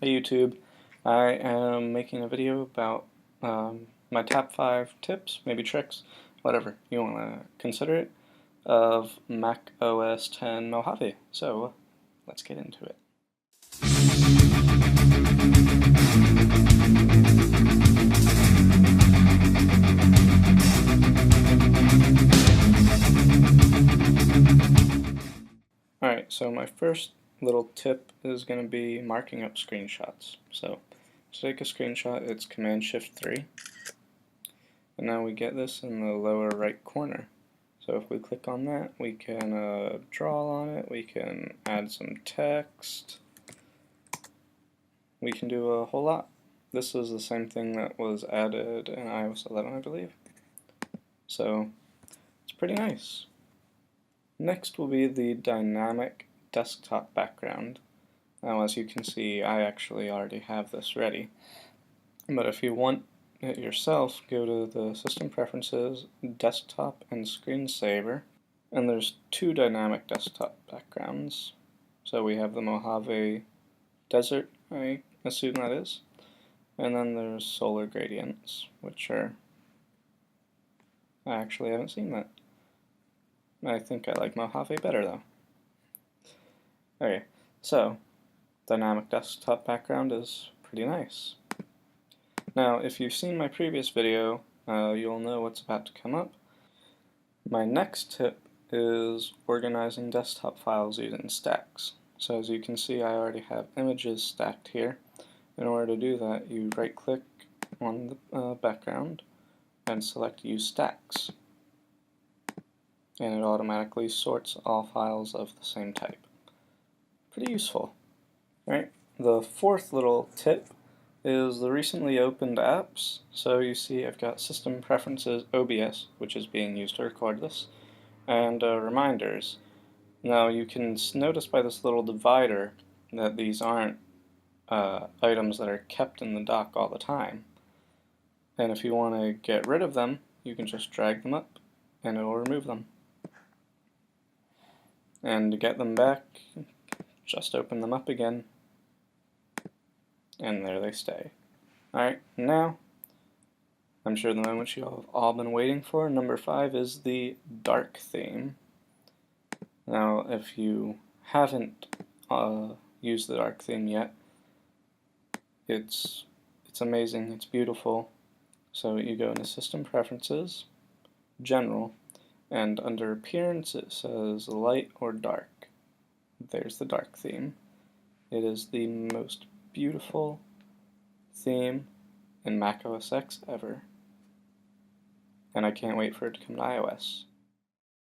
Hey YouTube, I am making a video about my top 5 tips, maybe tricks, whatever you want to consider it, of Mac OS X Mojave. So let's get into it. Alright, so my first little tip is going to be marking up screenshots. So to take a screenshot, it's Command-Shift-3, and now we get this in the lower right corner. So if we click on that, we can draw on it, we can add some text, we can do a whole lot. This is the same thing that was added in iOS 11, I believe. So it's pretty nice. Next will be the dynamic desktop background. Now as you can see, I actually already have this ready. But if you want it yourself, go to the System Preferences, Desktop, and Screensaver, and there's two dynamic desktop backgrounds. So we have the Mojave Desert, I assume that is, and then there's Solar Gradients, which are... I actually haven't seen that. I think I like Mojave better though. Okay, so dynamic desktop background is pretty nice. Now, if you've seen my previous video, you'll know what's about to come up. My next tip is organizing desktop files using stacks. So as you can see, I already have images stacked here. In order to do that, you right-click on the background and select Use Stacks, and it automatically sorts all files of the same type. Pretty useful. Right? The fourth little tip is the recently opened apps. So you see I've got System Preferences OBS, which is being used to record this, and Reminders. Now you can notice by this little divider that these aren't items that are kept in the dock all the time. And if you want to get rid of them, you can just drag them up and it will remove them. And to get them back, just open them up again, and there they stay. Alright, now, I'm sure the moment you have all been waiting for, number 5 is the dark theme. Now, if you haven't used the dark theme yet, it's amazing, it's beautiful. So you go into System Preferences, General, and under Appearance it says Light or Dark. There's the dark theme. It is the most beautiful theme in Mac OS X ever. And I can't wait for it to come to iOS.